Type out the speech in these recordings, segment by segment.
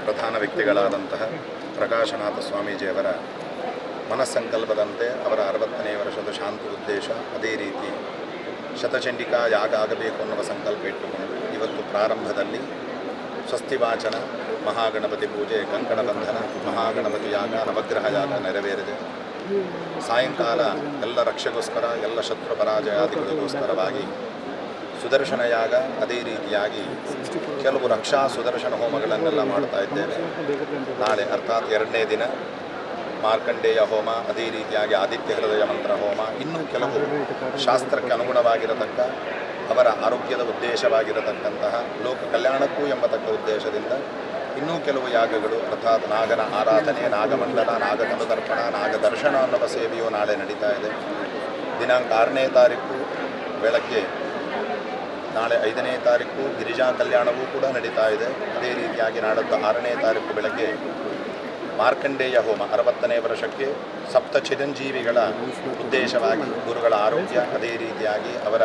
ಪ್ರಧಾನ ವ್ಯಕ್ತಿಗಳಾದಂತಹ ಪ್ರಕಾಶನಾಥ ಸ್ವಾಮೀಜಿಯವರ ಮನಸ್ಸಂಕಲ್ಪದಂತೆ ಅವರ 60ನೇ ವರ್ಷದ ಶಾಂತಿ ಉದ್ದೇಶ, ಅದೇ ರೀತಿ ಶತಚಂಡಿಕಾ ಯಾಗ ಆಗಬೇಕು ಅನ್ನುವ ಸಂಕಲ್ಪ ಇಟ್ಟುಕೊಂಡು ಇವತ್ತು ಪ್ರಾರಂಭದಲ್ಲಿ ಸ್ವಸ್ತಿ ವಾಚನ, ಮಹಾಗಣಪತಿ ಪೂಜೆ, ಕಂಕಣ ಬಂಧನ, ಮಹಾಗಣಪತಿ ಯಾಗ, ನವಗ್ರಹ ಯಾಗ ನೆರವೇರಿದೆ. ಸಾಯಂಕಾಲ ಎಲ್ಲ ರಕ್ಷೆಗೋಸ್ಕರ, ಎಲ್ಲ ಶತ್ರು ಪರಾಜಯಾದಿಗಳಿಗೋಸ್ಕರವಾಗಿ ಸುದರ್ಶನ ಯಾಗ, ಅದೇ ರೀತಿಯಾಗಿ ಕೆಲವು ರಕ್ಷಾ ಸುದರ್ಶನ ಹೋಮಗಳನ್ನೆಲ್ಲ ಮಾಡ್ತಾ ಇದ್ದೇವೆ. ನಾಳೆ ಅರ್ಥಾತ್ 2ನೇ ದಿನ ಮಾರ್ಕಂಡೇಯ ಹೋಮ, ಅದೇ ರೀತಿಯಾಗಿ ಆದಿತ್ಯ ಹೃದಯ ಮಂತ್ರ ಹೋಮ, ಇನ್ನೂ ಕೆಲವು ಶಾಸ್ತ್ರಕ್ಕೆ ಅನುಗುಣವಾಗಿರತಕ್ಕ ಅವರ ಆರೋಗ್ಯದ ಉದ್ದೇಶವಾಗಿರತಕ್ಕಂತಹ ಲೋಕ ಕಲ್ಯಾಣಕ್ಕೂ ಎಂಬತಕ್ಕ ಉದ್ದೇಶದಿಂದ ಇನ್ನೂ ಕೆಲವು ಯಾಗಗಳು ಅರ್ಥಾತ್ ನಾಗನ ಆರಾಧನೆ, ನಾಗಮಂಡಲ, ನಾಗತನುದರ್ಪಣ, ನಾಗದರ್ಶನ ಅನ್ನುವ ಸೇವೆಯು ನಾಳೆ ನಡೀತಾ ಇದೆ. ದಿನಾಂಕ 6ನೇ ತಾರೀಕು ಬೆಳಗ್ಗೆ, ನಾಳೆ 5ನೇ ತಾರೀಕು ಗಿರಿಜಾ ಕಲ್ಯಾಣವೂ ಕೂಡ ನಡೀತಾ ಇದೆ. ಅದೇ ರೀತಿಯಾಗಿ ನಾಡದ್ದು 6ನೇ ತಾರೀಕು ಬೆಳಗ್ಗೆ ಮಾರ್ಕಂಡೇಯ ಹೋಮ, 60ನೇ ವರ್ಷಕ್ಕೆ ಸಪ್ತ ಚಿರಂಜೀವಿಗಳ ಉದ್ದೇಶವಾಗಿ ಗುರುಗಳ ಆರೋಗ್ಯ, ಅದೇ ರೀತಿಯಾಗಿ ಅವರ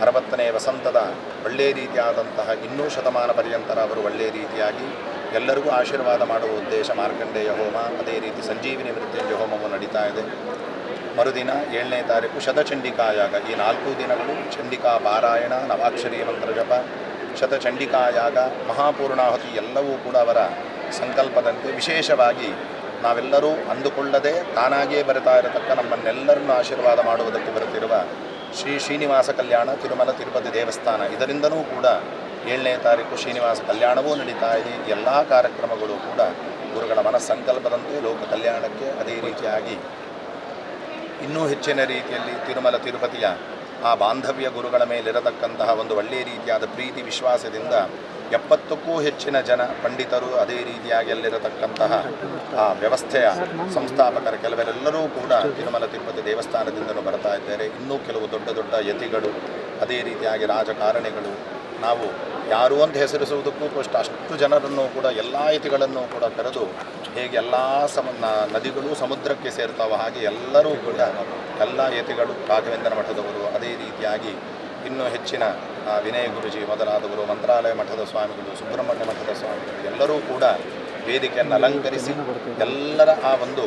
60ನೇ ವಸಂತದ ಒಳ್ಳೆಯ ರೀತಿಯಾದಂತಹ ಇನ್ನೂ ಶತಮಾನ ಪರ್ಯಂತರ ಅವರು ಒಳ್ಳೆಯ ರೀತಿಯಾಗಿ ಎಲ್ಲರಿಗೂ ಆಶೀರ್ವಾದ ಮಾಡುವ ಉದ್ದೇಶ ಮಾರ್ಕಂಡೇಯ ಹೋಮ, ಅದೇ ರೀತಿ ಸಂಜೀವಿನಿ ಮೃತ್ಯುಂಜಯ ಹೋಮವು ನಡೀತಾ ಇದೆ. ಮರುದಿನ 7ನೇ ತಾರೀಕು ಶತಚಂಡಿಕಾ ಯಾಗ. ಈ 4 ದಿನಗಳು ಚಂಡಿಕಾ ಪಾರಾಯಣ, ನವಾಕ್ಷರಿ ಮಂತ್ರ ಜಪ, ಶತಚಂಡಿಕಾ ಯಾಗ, ಮಹಾಪೂರ್ಣಾಹುತಿ ಎಲ್ಲವೂ ಕೂಡ ಅವರ ಸಂಕಲ್ಪದಂತೆ ವಿಶೇಷವಾಗಿ ನಾವೆಲ್ಲರೂ ಅಂದುಕೊಳ್ಳದೆ ತಾನಾಗಿಯೇ ಬರುತ್ತಾ ಇರತಕ್ಕ ನಮ್ಮನ್ನೆಲ್ಲರನ್ನು ಆಶೀರ್ವಾದ ಮಾಡುವುದಕ್ಕೆ ಬರುತ್ತಿರುವ ಶ್ರೀ ಶ್ರೀನಿವಾಸ ಕಲ್ಯಾಣ ತಿರುಮಲ ತಿರುಪತಿ ದೇವಸ್ಥಾನ, ಇದರಿಂದನೂ ಕೂಡ 7ನೇ ತಾರೀಕು ಶ್ರೀನಿವಾಸ ಕಲ್ಯಾಣವೂ ನಡೀತಾ ಇದೆ. ಎಲ್ಲ ಕಾರ್ಯಕ್ರಮಗಳು ಕೂಡ ಗುರುಗಳ ಮನಸ್ಸಂಕಲ್ಪದಂತೆ ಲೋಕ ಕಲ್ಯಾಣಕ್ಕೆ, ಅದೇ ರೀತಿಯಾಗಿ ಇನ್ನೂ ಹೆಚ್ಚಿನ ರೀತಿಯಲ್ಲಿ ತಿರುಮಲ ತಿರುಪತಿಯ ಆ ಬಾಂಧವ್ಯ ಗುರುಗಳ ಮೇಲಿರತಕ್ಕಂತಹ ಒಂದು ಒಳ್ಳೆಯ ರೀತಿಯಾದ ಪ್ರೀತಿ ವಿಶ್ವಾಸದಿಂದ 70ಕ್ಕೂ ಹೆಚ್ಚಿನ ಜನ ಪಂಡಿತರು, ಅದೇ ರೀತಿಯಾಗಿ ಅಲ್ಲಿರತಕ್ಕಂತಹ ಆ ವ್ಯವಸ್ಥೆಯ ಸಂಸ್ಥಾಪಕರ ಕೆಲವರೆಲ್ಲರೂ ಕೂಡ ತಿರುಮಲ ತಿರುಪತಿ ದೇವಸ್ಥಾನದಿಂದಲೂ ಬರ್ತಾ ಇದ್ದಾರೆ. ಇನ್ನೂ ಕೆಲವು ದೊಡ್ಡ ದೊಡ್ಡ ಯತಿಗಳು, ಅದೇ ರೀತಿಯಾಗಿ ರಾಜಕಾರಣಿಗಳು, ನಾವು ಯಾರು ಅಂತ ಹೆಸರಿಸುವುದಕ್ಕೂ ಅಷ್ಟು ಜನರನ್ನು ಕೂಡ, ಎಲ್ಲ ಯತಿಗಳನ್ನು ಕೂಡ ಕರೆದು ಹೇಗೆ ಎಲ್ಲ ನದಿಗಳು ಸಮುದ್ರಕ್ಕೆ ಸೇರ್ತಾವೋ ಹಾಗೆ ಎಲ್ಲರೂ ಕೂಡ ಎಲ್ಲ ಯತಿಗಳು, ರಾಘವೇಂದ್ರ ಮಠದವರು, ಅದೇ ರೀತಿಯಾಗಿ ಇನ್ನೂ ಹೆಚ್ಚಿನ ವಿನಯ ಗುರುಜಿ ಮೊದಲಾದವರು, ಮಂತ್ರಾಲಯ ಮಠದ ಸ್ವಾಮಿಗಳು, ಸುಬ್ರಹ್ಮಣ್ಯ ಮಠದ ಸ್ವಾಮಿಗಳು ಎಲ್ಲರೂ ಕೂಡ ವೇದಿಕೆಯನ್ನು ಅಲಂಕರಿಸಿ ಎಲ್ಲರ ಆ ಒಂದು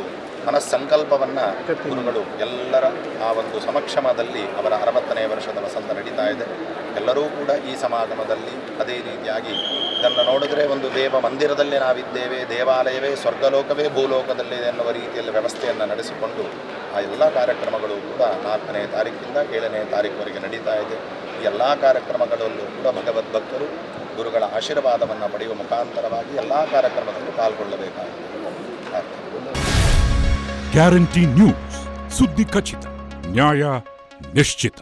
ಮನಸ್ಸಂಕಲ್ಪವನ್ನು ಗುರುಗಳು ಎಲ್ಲರ ಆ ಒಂದು ಸಮಕ್ಷಮದಲ್ಲಿ ಅವರ 60ನೇ ವರ್ಷದ ವಸಂತ ನಡೀತಾ ಇದೆ. ಎಲ್ಲರೂ ಕೂಡ ಈ ಸಮಾಗಮದಲ್ಲಿ ಅದೇ ರೀತಿಯಾಗಿ ಇದನ್ನು ನೋಡಿದ್ರೆ ಒಂದು ದೇವ ಮಂದಿರದಲ್ಲಿ ನಾವಿದ್ದೇವೆ, ದೇವಾಲಯವೇ ಸ್ವರ್ಗಲೋಕವೇ ಭೂಲೋಕದಲ್ಲಿದೆ ಎನ್ನುವ ರೀತಿಯಲ್ಲಿ ವ್ಯವಸ್ಥೆಯನ್ನು ನಡೆಸಿಕೊಂಡು ಆ ಎಲ್ಲ ಕಾರ್ಯಕ್ರಮಗಳು ಕೂಡ 4ನೇ ತಾರೀಕಿಂದ 7ನೇ ತಾರೀಕುವರೆಗೆ ನಡೀತಾ ಇದೆ. ಈ ಎಲ್ಲ ಕಾರ್ಯಕ್ರಮಗಳಲ್ಲೂ ಕೂಡ ಭಗವದ್ಭಕ್ತರು ಗುರುಗಳ ಆಶೀರ್ವಾದವನ್ನು ಪಡೆಯುವ ಮುಖಾಂತರವಾಗಿ ಎಲ್ಲ ಕಾರ್ಯಕ್ರಮದಲ್ಲೂ ಪಾಲ್ಗೊಳ್ಳಬೇಕಾಗಿದೆ. ಗ್ಯಾರಂಟಿ ನ್ಯೂಸ್, ಸುದ್ದಿ ಖಚಿತ, ನ್ಯಾಯ ನಿಶ್ಚಿತ.